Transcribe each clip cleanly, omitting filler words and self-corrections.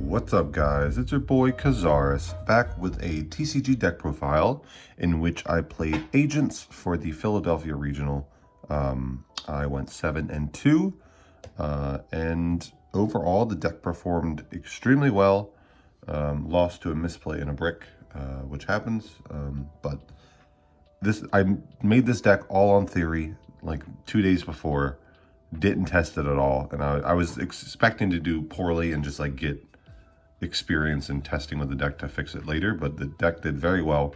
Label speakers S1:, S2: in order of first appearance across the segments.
S1: What's up, guys? It's your boy Kazaris back with a TCG deck profile in which I played agents for the Philadelphia Regional. I went 7-2, and overall the deck performed extremely well. Lost to a misplay in a brick, which happens, but I made this deck all on theory like 2 days before. Didn't test it at all, and I was expecting to do poorly and just like get experience in testing with the deck to fix it later, but the deck did very well.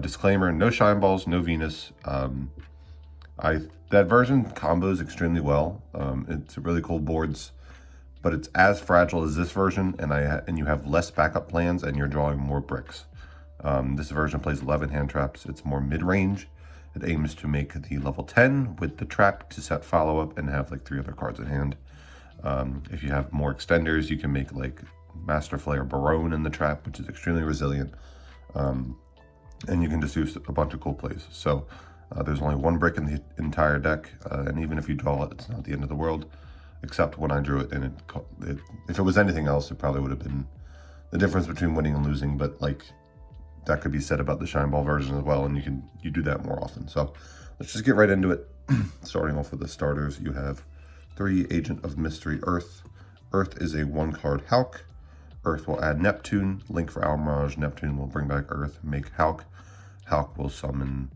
S1: Disclaimer, no shine balls, no Venus. That version combos extremely well. It's really cool boards, but it's as fragile as this version, and you have less backup plans and you're drawing more bricks. This version plays 11 hand traps. It's more mid-range. It aims to make the level 10 with the trap to set follow-up and have like 3 other cards in hand. If you have more extenders, you can make like Master Flare Barone in the trap, which is extremely resilient. And you can just do a bunch of cool plays. So there's only 1 brick in the entire deck, and even if you draw it, it's not the end of the world, except when I drew it, and if it was anything else, it probably would have been the difference between winning and losing, but like that could be said about the shine ball version as well, and you do that more often. So let's just get right into it. Starting off with the starters, you have 3 Agent of Mystery Earth. Earth is a 1-card Hulk. Earth will add Neptune, link for Almirage. Neptune will bring back Earth, make Hulk. Hulk will summon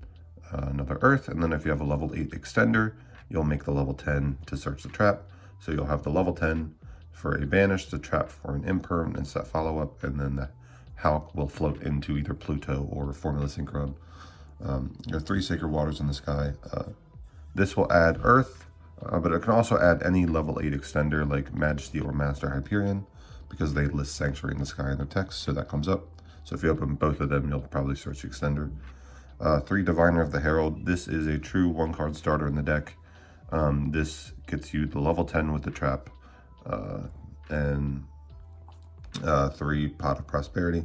S1: another Earth, and then if you have a level 8 extender, you'll make the level 10 to search the trap. So you'll have the level 10 for a banish, the trap for an imperm, and set follow-up, and then the Hulk will float into either Pluto or Formula Synchron. There are 3 Sacred Waters in the sky. This will add Earth, but it can also add any level 8 extender like Majesty or Master Hyperion, because they list Sanctuary in the sky in their text, so that comes up. So if you open both of them, you'll probably search extender. 3 Diviner of the Herald. This is a true 1-card starter in the deck. This gets you the level 10 with the trap, and 3 Pot of Prosperity.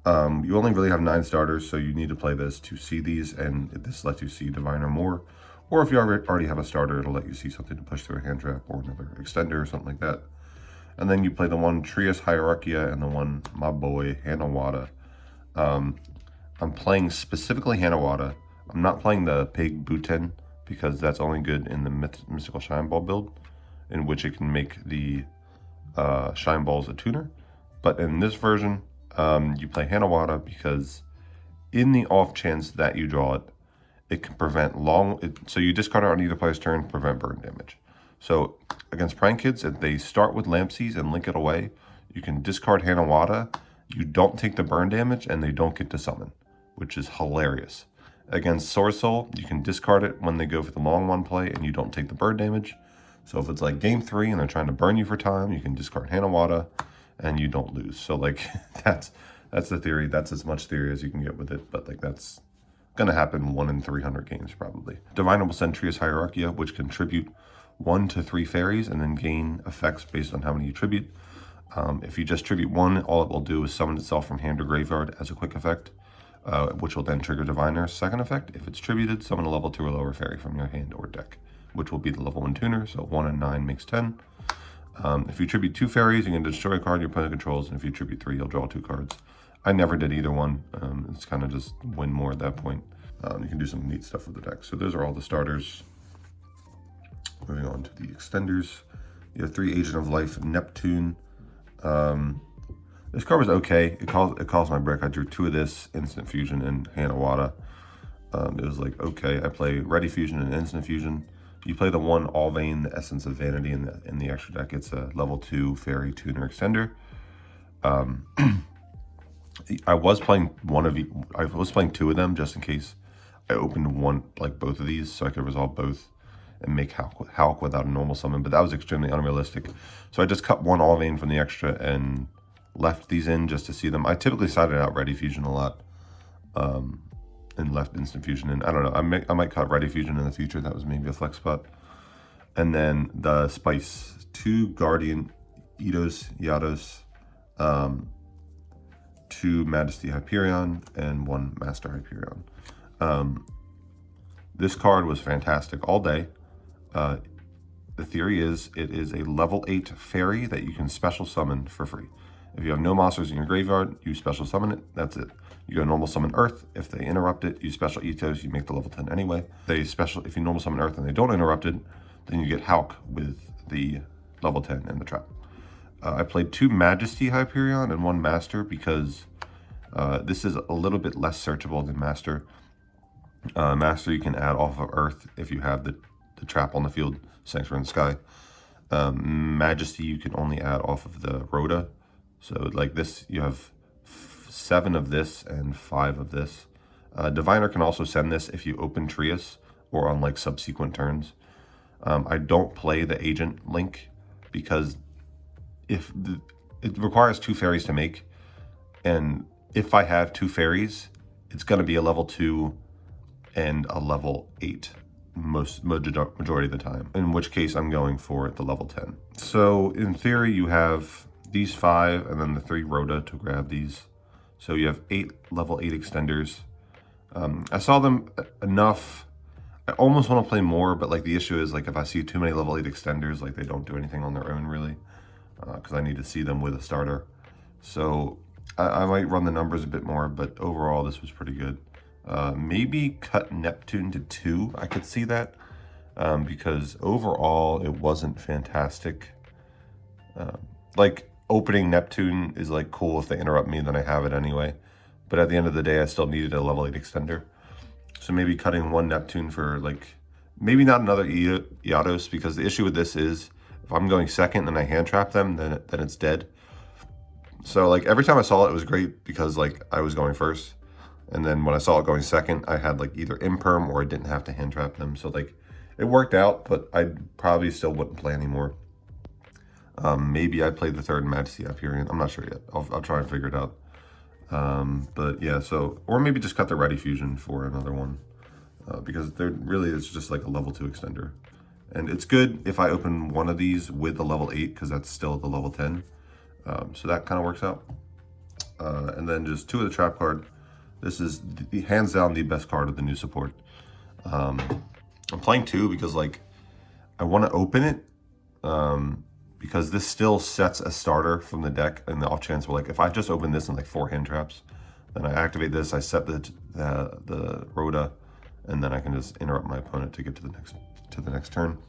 S1: You only really have 9 starters, so you need to play this to see these, and this lets you see Diviner more. Or if you already have a starter, it'll let you see something to push through a hand trap or another extender or something like that. And then you play the 1 Trias Hierarchia and the 1 my boy Hanawada. I'm playing specifically Hanawada. I'm not playing the Pig Buten because that's only good in the Mystical Shine Ball build, in which it can make the Shine Balls a tuner. But in this version, you play Hanawada because in the off chance that you draw it, it can prevent so you discard it on either player's turn, prevent burn damage. So against Prank Kids, if they start with Lampsies and link it away, you can discard Hanawada, you don't take the burn damage, and they don't get to summon, which is hilarious. Against Soul, you can discard it when they go for the long one play, and you don't take the burn damage. So if it's like game 3 and they're trying to burn you for time, you can discard Hanawada, and you don't lose. So like that's the theory. That's as much theory as you can get with it, but like that's gonna happen 1 in 300 games probably. Diviner will send Trias Hierarchia, which contribute 1 to 3 fairies and then gain effects based on how many you tribute. If you just tribute 1, all it will do is summon itself from hand or graveyard as a quick effect, which will then trigger Diviner's second effect. If it's tributed, summon a level 2 or lower fairy from your hand or deck, which will be the level 1 tuner, so 1 and 9 makes 10. If you tribute 2 fairies, you can destroy a card your opponent controls, and if you tribute 3, you'll draw 2 cards. I never did either one. It's kind of just win more at that point. You can do some neat stuff with the deck. So those are all the starters. Moving on to the extenders. You have 3 Agent of Life, Neptune. This card was okay. It calls my brick. I drew 2 of this, Instant Fusion and Hanawada. It was like, okay, I play Ready Fusion and Instant Fusion. You play the 1 Allvain, the Essence of Vanity in the extra deck. It's a level 2 Fairy Tuner Extender. I was playing 2 of them just in case I opened both of these, so I could resolve both and make Hulk without a normal summon, but that was extremely unrealistic. So I just cut 1 Allvain from the extra and left these in just to see them. I typically sided out Ready Fusion a lot, and left Instant Fusion in. I don't know, I might cut Ready Fusion in the future. That was maybe a flex spot. And then the Spice, 2 Guardian Yados, 2 Majesty Hyperion, and 1 Master Hyperion. This card was fantastic all day. The theory is it is a level 8 fairy that you can special summon for free. If you have no monsters in your graveyard, you special summon it. That's it. You go normal summon Earth. If they interrupt it, you special Ethos. You make the level 10 anyway. If you normal summon Earth and they don't interrupt it, then you get Hawk with the level 10 and the trap. I played 2 Majesty Hyperion and 1 Master because this is a little bit less searchable than Master. Master you can add off of Earth if you have the trap on the field, Sanctuary in the Sky. Majesty you can only add off of the Rhoda. So like this, you have 7 of this and 5 of this. Diviner can also send this if you open Trias or on like subsequent turns. I don't play the agent link because it requires 2 fairies to make, and if I have 2 fairies, it's going to be a level 2 and a level 8 majority of the time, in which case I'm going for the level 10. So in theory, you have these 5 and then the 3 Rhoda to grab these. So you have 8 level 8 extenders. I saw them enough. I almost want to play more, but like the issue is like if I see too many level 8 extenders, like they don't do anything on their own really, because I need to see them with a starter. So I might run the numbers a bit more, but overall this was pretty good. Maybe cut Neptune to 2. I could see that because overall it wasn't fantastic. Like opening Neptune is like cool if they interrupt me, then I have it anyway. But at the end of the day, I still needed a level 8 extender. So maybe cutting 1 Neptune for like, maybe not another Iados, because the issue with this is if I'm going second and I hand trap them, then it's dead. So like every time I saw it, it was great because like I was going first. And then when I saw it going second, I had like either imperm or I didn't have to hand trap them. So like it worked out, but I probably still wouldn't play anymore. Maybe I played the 3rd Majesty Hyperion. I'm not sure yet. I'll try and figure it out. But yeah, so, or maybe just cut the Ready Fusion for another one. Because there really is just like a level 2 extender. And it's good if I open one of these with the level 8, because that's still the level 10. So that kind of works out. And then just 2 of the trap card. This is hands down the best card of the new support. I'm playing 2 because like I want to open it. Because this still sets a starter from the deck, and the off chance where like if I just open this in like 4 hand traps, then I activate this, I set the Rhoda, and then I can just interrupt my opponent to get to the next turn.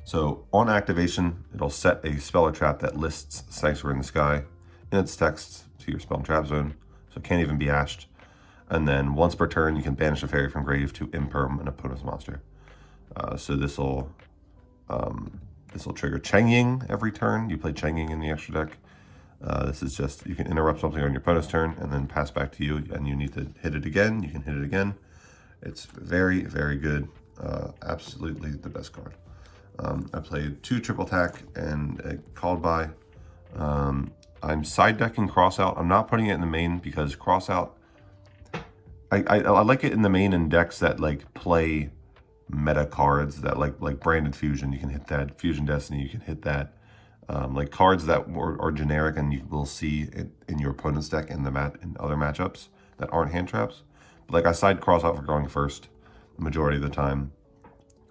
S1: So on activation, it'll set a spell or trap that lists Sanctuary in the Sky in its text to your spell and trap zone, so it can't even be ashed. And then once per turn, you can banish a fairy from grave to imperm an opponent's monster. So this will trigger Cheng Ying every turn. You play Cheng Ying in the extra deck. This is just, you can interrupt something on your opponent's turn and then pass back to you, and you need to hit it again. You can hit it again. It's very, very good. Absolutely the best card. I played 2 triple attack and a called by. I'm side decking Crossout. I'm not putting it in the main because Crossout, I like it in the main in decks that like play meta cards that like Branded Fusion, you can hit that. Fusion Destiny, you can hit that. Like cards that are generic and you will see it in your opponent's deck in other matchups that aren't hand traps. But like I side Crossout for going first the majority of the time,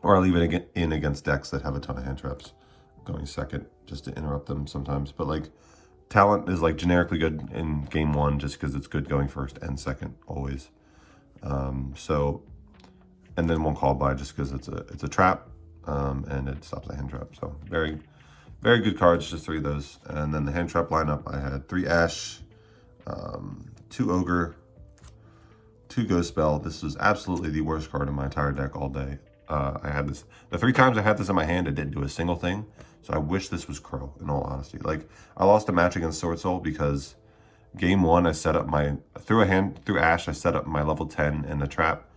S1: or I leave it in against decks that have a ton of hand traps going second just to interrupt them sometimes. But like Talent is like generically good in game 1 just because it's good going first and second always. And then 1 call by just because it's a trap, and it stops the hand trap. So very, very good cards, just 3 of those. And then the hand trap lineup, I had 3 Ash, 2 Ogre, 2 Ghost Spell. This was absolutely the worst card in my entire deck all day. I had this, the 3 times I had this in my hand, it didn't do a single thing. So I wish this was Crow, in all honesty. Like, I lost a match against Sword Soul because game 1, I set up through Ash, I set up my level 10 and the trap.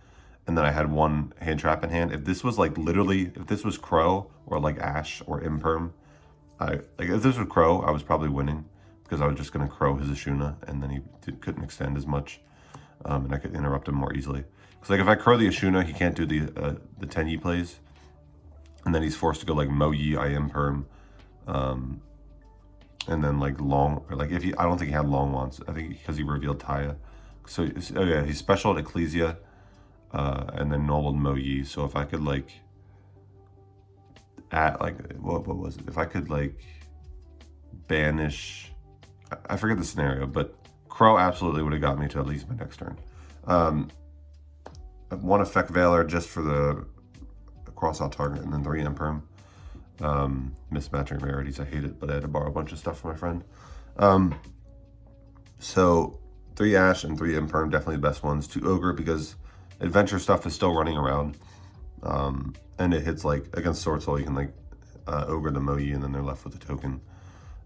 S1: And then I had 1 hand trap in hand. If this was like literally, if this was Crow or like Ash or Imperm, if this was Crow, I was probably winning because I was just going to Crow his Ashuna and then he couldn't extend as much, and I could interrupt him more easily. Because like if I Crow the Ashuna, he can't do the 10 Yi plays, and then he's forced to go like Mo Yi, I Imperm, and then like long, or like if I don't think he had long ones. I think because he revealed Taya. So oh yeah, he specialed Ecclesia. And then normal Mo Yi. So if I could like add like what was it? If I could like banish, I forget the scenario, but Crow absolutely would have got me to at least my next turn. One effect Veiler just for the cross-out target, and then 3 Imperm. Mismatching rarities, I hate it, but I had to borrow a bunch of stuff from my friend. So 3 Ash and 3 Imperm, definitely the best ones. 2 Ogre because adventure stuff is still running around. And it hits like against Sword Soul, you can like Ogre the Moyi and then they're left with a token.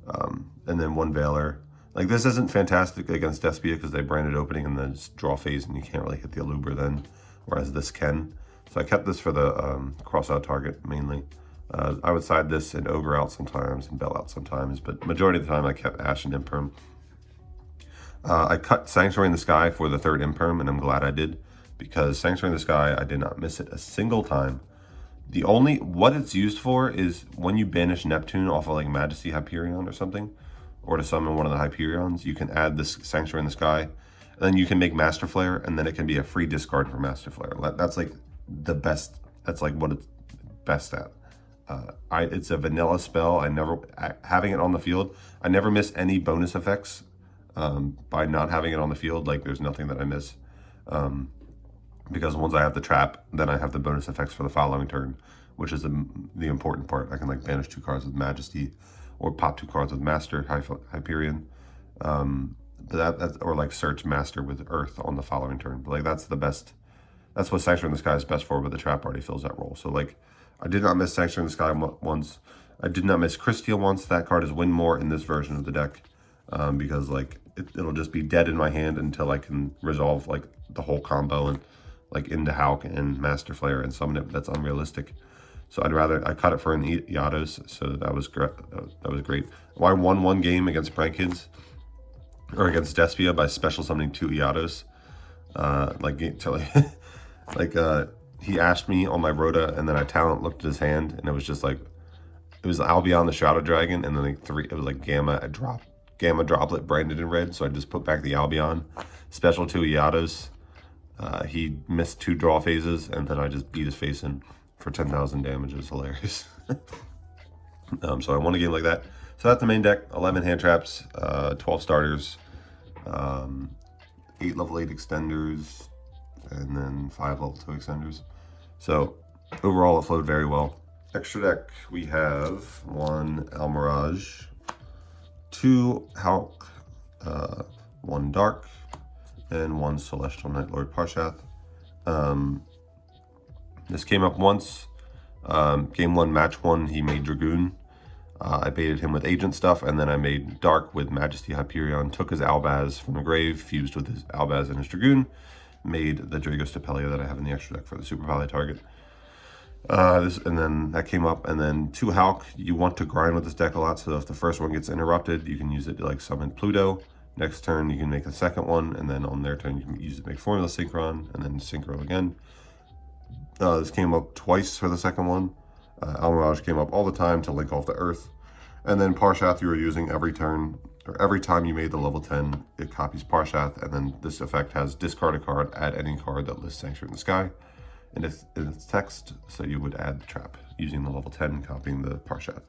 S1: And then 1 Veiler. Like this isn't fantastic against Despia because they branded opening and then draw phase and you can't really hit the Alubra then, whereas this can. So I kept this for the cross-out target mainly. I would side this and Ogre out sometimes and Bell out sometimes, but majority of the time I kept Ash and Imperm. I cut Sanctuary in the Sky for the 3rd Imperm, and I'm glad I did, because Sanctuary in the Sky, I did not miss it a single time. The only, what it's used for is when you banish Neptune off of like Majesty Hyperion or something, or to summon one of the Hyperions, you can add this Sanctuary in the Sky, and then you can make Master Flare, and then it can be a free discard for Master Flare. That's like the best, that's like what it's best at. It's a vanilla spell. Having it on the field, I never miss any bonus effects by not having it on the field. Like there's nothing that I miss. Because once I have the trap, then I have the bonus effects for the following turn, which is the important part. I can like banish 2 cards with Majesty, or pop 2 cards with Master Hyperion, or like search Master with Earth on the following turn. But like that's the best. That's what Sanctuary in the Sky is best for, but the trap already fills that role. So like I did not miss Sanctuary in the Sky once. I did not miss Crysteel once. That card is win more in this version of the deck because like it'll just be dead in my hand until I can resolve like the whole combo and like into Hulk and Master Flare and summon it. That's unrealistic. So I cut it for an Yados, so that was great. Well, I won 1 game against Prank Kids, or against Despia by special summoning 2 Yados. He asked me on my Rhoda, and then I talent looked at his hand, and it was just like, it was Albion the Shrouded Dragon, and then like it was like Gamma Droplet branded in red, so I just put back the Albion. Special 2 Yados. He missed 2 draw phases, and then I just beat his face in for 10,000 damage. It was hilarious. So I won a game like that. So that's the main deck. 11 hand traps, 12 starters, 8 level 8 extenders, and then 5 level 2 extenders. So overall it flowed very well. Extra deck, we have 1 Almirage, 2 Hulk, 1 Dark, and 1 Celestial Night Lord Parshath. This came up once. Game 1, match 1, he made Dragoon. I baited him with agent stuff, and then I made Dark with Majesty Hyperion, took his Albaz from the grave, fused with his Albaz and his Dragoon, made the Dragos Stapelia that I have in the extra deck for the Super Pally target. And then that came up, and then 2 Hulk. You want to grind with this deck a lot, so if the first one gets interrupted, you can use it to like summon Pluto. Next turn, you can make a second one, and then on their turn, you can use it to make Formula Synchron, and then Synchro again. This came up twice for the second one. Almirage came up all the time to link off the Earth. And then Parshath you were using every turn, or every time you made the level 10, it copies Parshath, and then this effect has discard a card, add any card that lists Sanctuary in the Sky. And it's text, so you would add the trap using the level 10, copying the Parshath.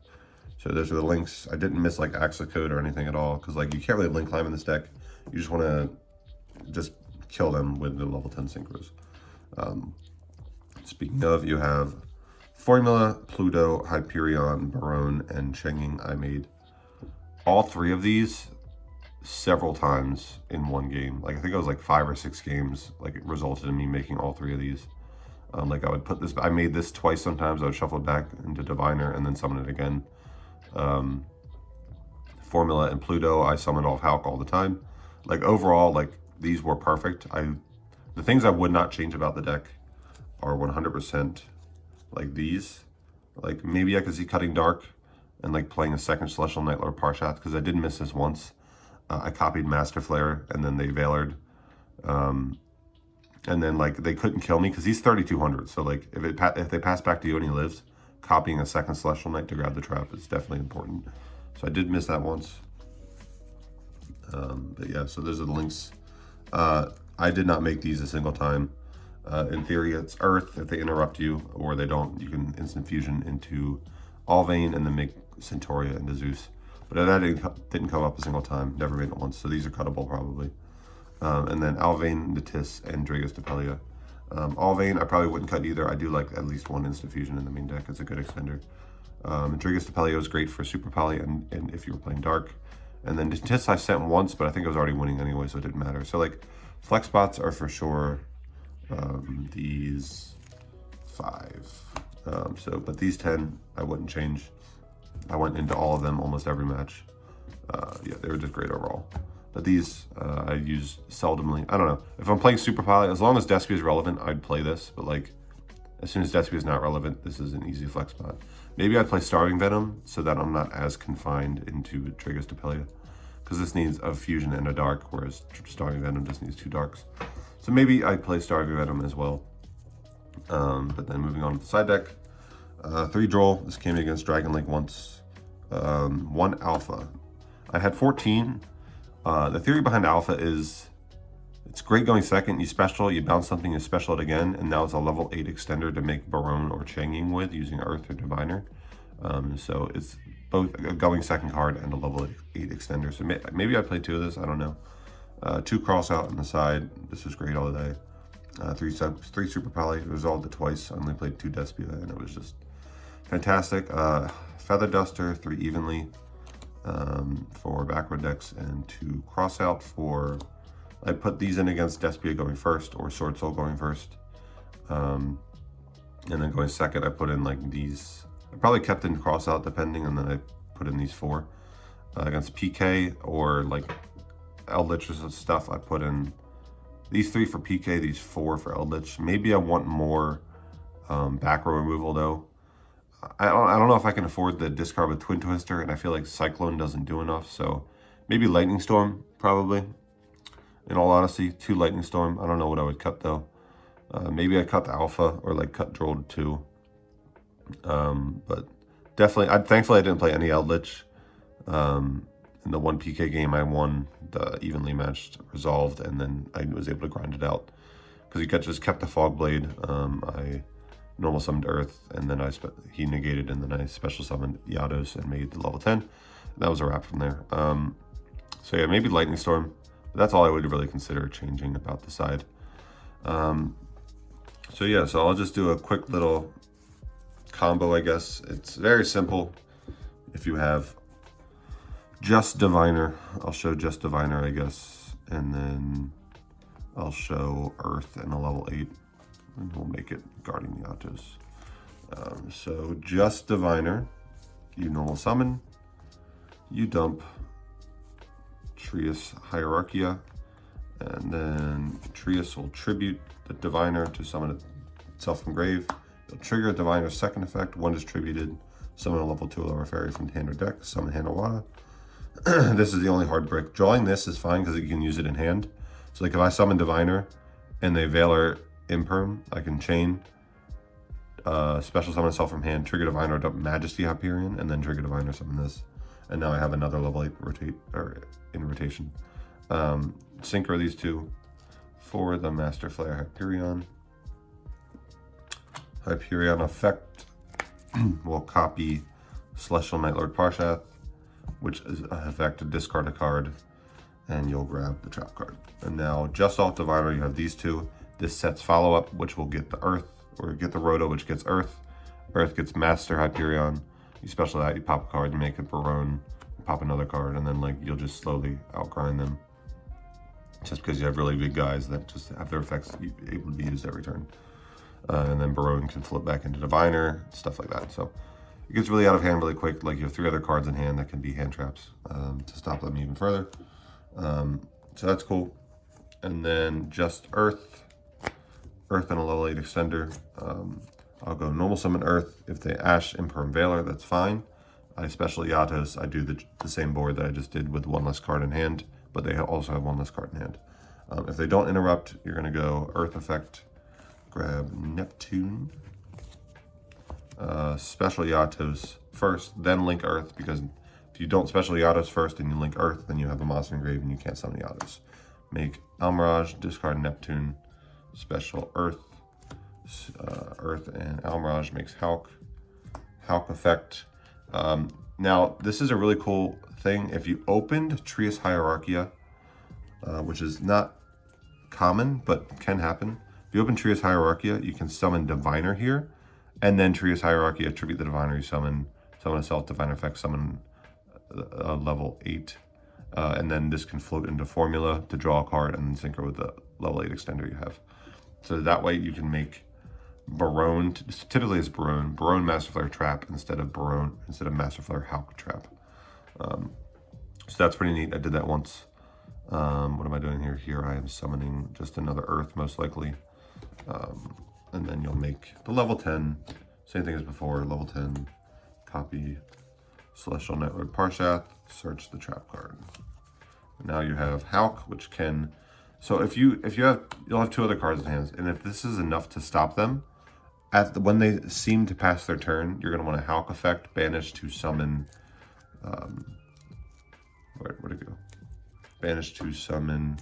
S1: So those are the links. I didn't miss like access code or anything at all, because like you can't really link climb in this deck. You just want to just kill them with the level 10 synchros. Speaking of, you have Formula, Pluto, Hyperion, Barone, and Chenging. I made all 3 of these several times in one game. Like I think it was like 5 or 6 games. Like it resulted in me making all 3 of these. Like I would put this, I made this twice sometimes. I would shuffle it back into Diviner and then summon it again. Formula and Pluto, I summoned off Hulk all the time. Like overall, like these were perfect. The things I would not change about the deck are 100% like these. Like maybe I could see cutting Dark and like playing a second Celestial Night Lord Parshath, because I did miss this once. I copied Master Flare and then they Veilered. And then like they couldn't kill me because he's 3,200. So like if they pass back to you and he lives, copying a second Celestial Knight to grab the trap is definitely important. So I did miss that once. But yeah, so those are the links. I did not make these a single time. In theory, it's Earth. If they interrupt you or they don't, you can instant fusion into Allvain and then make Centauria into Zeus. but that didn't come up a single time, never made it once, so these are cuttable probably. And then Alvain, Natis, and Dragus Depelia. Alvain, I probably wouldn't cut either. I do like at least one Instant Fusion in the main deck. It's a good extender. Dragus Depelia is great for Super Poly and if you were playing Dark. And then Natis I sent once, but I think I was already winning anyway, so it didn't matter. So like, flex spots are for sure these 5. But these 10, I wouldn't change. I went into all of them almost every match. Yeah, they were just great overall. But these I use seldomly. I don't know. If I'm playing Super Poly, as long as Despia is relevant, I'd play this. But like, as soon as Despia is not relevant, this is an easy flex spot. Maybe I'd play Starving Venom so that I'm not as confined into Dragus Depelia. Because this needs a fusion and a dark, whereas Starving Venom just needs 2 darks. So maybe I'd play Starving Venom as well. But then moving on to the side deck. 3 Droll. This came against Dragon Link once. 1 Alpha. I had 14. The theory behind Alpha is it's great going second. You special, you bounce something, you special it again, and now it's a level 8 extender to make Barone or Changing with using Earth or Diviner. So it's both a going second card and a level 8 extender. So maybe I'd play 2 of this, I don't know. 2 cross out on the side. This was great all day. 3 Super Poly, resolved it twice. I only played 2 Despia, and it was just fantastic. Feather Duster, 3 Evenly for backward decks, and 2 cross out for, I put these in against Despia going first or Sword Soul going first. And then going second, I put in like these. I probably kept in cross out depending, and then I put in these 4. Against PK or like Eldritch stuff, I put in these 3 for PK, these 4 for Eldritch. Maybe I want more back row removal though. I don't know if I can afford the discard with Twin Twister, and I feel like Cyclone doesn't do enough, so maybe Lightning Storm, probably. In all honesty, 2 Lightning Storm. I don't know what I would cut though. Maybe I'd cut the Alpha or like cut Droll to 2. But definitely, thankfully I didn't play any Eldritch. In the 1 PK game, I won the evenly matched Resolved, and then I was able to grind it out. Because he just kept the Fog Blade. I normal summoned Earth, and then he negated, and then I special summoned Yados and made the level 10. And that was a wrap from there. So yeah, maybe Lightning Storm. But that's all I would really consider changing about the side. So yeah, so I'll just do a quick little combo, I guess. It's very simple. If you have just Diviner, I'll show just Diviner, I guess. And then I'll show Earth and a level 8. And we'll make it Guardian Yatos. So just Diviner, you normal summon, you dump Trias Hierarchia, and then Trias will tribute the Diviner to summon itself from grave. It'll trigger Diviner's second effect, 1 distributed, summon a level 2 lower fairy from hand or deck, summon Hanawada. This is the only hard brick. Drawing this is fine because you can use it in hand. So like if I summon Diviner and they Veiler Imperm, I can chain, special summon itself from hand, trigger Diviner, dump Majesty Hyperion, and then trigger Diviner, summon this. And now I have another level 8 in rotation. Synchro these 2 for the Master Flare Hyperion. Hyperion effect will copy Celestial Nightlord Parshath, which is an effect to discard a card, and you'll grab the trap card. And now just off Diviner, you have these 2. This sets follow up, which will get the Earth, or get the Roto, which gets Earth. Earth gets Master Hyperion. You special that, you pop a card, you make it Barone, pop another card, and then like you'll just slowly outgrind them. Just because you have really big guys that just have their effects able to be used every turn. And then Barone can flip back into Diviner, stuff like that. So it gets really out of hand really quick. Like you have 3 other cards in hand that can be hand traps to stop them even further. So that's cool. And then just Earth and a level 8 extender. I'll go normal summon Earth. If they Ash, Imperm, Veiler, that's fine. I special Yatos. I do the same board that I just did with 1 less card in hand, but they also have 1 less card in hand. If they don't interrupt, you're going to go Earth effect, grab Neptune, special Yatos first, then link Earth, because if you don't special Yatos first and you link Earth, then you have a monster in grave and you can't summon Yatos. Make Almirage, discard Neptune, special Earth, Earth and Almirage makes Hulk effect. Now, this is a really cool thing. If you opened Trias Hierarchia, which is not common, but can happen. If you open Trias Hierarchia, you can summon Diviner here, and then Trias Hierarchia, attribute the Diviner you summon a self-Diviner effect, summon level 8, and then this can float into Formula to draw a card and then synchro with the level 8 extender you have. So that way you can make Barone, typically it's Barone Master Flare Trap instead of Master Flare Hulk Trap. So that's pretty neat. I did that once. What am I doing here? Here I am summoning just another Earth, most likely. And then you'll make the level 10, same thing as before, level 10, copy Celestial Network Parshath, search the trap card. Now you have Hulk, which can, so if you have, you'll have 2 other cards in hand, and if this is enough to stop them, when they seem to pass their turn, you're going to want a Hulk effect, banish to summon, where'd it go? Banish to summon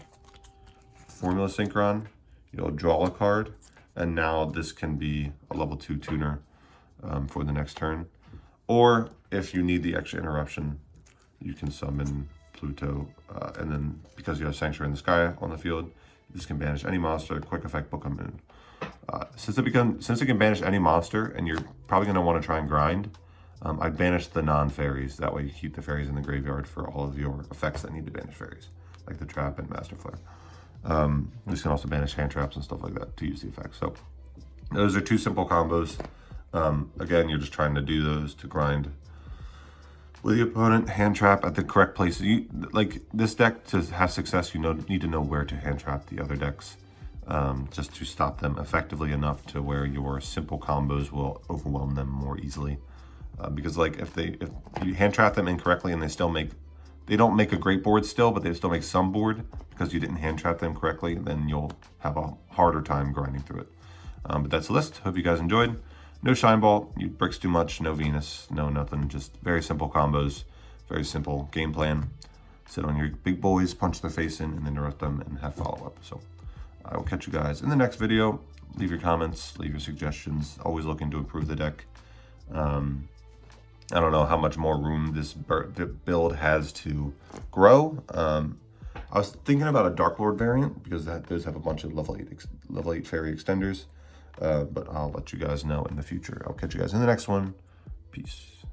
S1: Formula Synchron. You'll draw a card, and now this can be a level 2 tuner for the next turn. Or if you need the extra interruption, you can summon Pluto, and then because you have Sanctuary in the Sky on the field, this can banish any monster, quick effect, Book of Moon. Since it can banish any monster, and you're probably going to want to try and grind, I'd banish the non-fairies. That way you keep the fairies in the graveyard for all of your effects that need to banish fairies, like the trap and Master Flare. This can also banish hand traps and stuff like that to use the effects. So those are 2 simple combos. Again, you're just trying to do those to grind with the opponent, hand trap at the correct places. Like this deck, to have success, you need to know where to hand trap the other decks, just to stop them effectively enough to where your simple combos will overwhelm them more easily. Because like if you hand trap them incorrectly and they don't make a great board still, but they still make some board because you didn't hand trap them correctly, then you'll have a harder time grinding through it. But that's the list. Hope you guys enjoyed. No Shine Ball, you bricks too much, no Venus, no nothing. Just very simple combos, very simple game plan. Sit on your big boys, punch their face in, and interrupt them, and have follow-up. So I will catch you guys in the next video. Leave your comments, leave your suggestions. Always looking to improve the deck. I don't know how much more room this build has to grow. I was thinking about a Dark Lord variant because that does have a bunch of level 8 fairy extenders. But I'll let you guys know in the future. I'll catch you guys in the next one. Peace.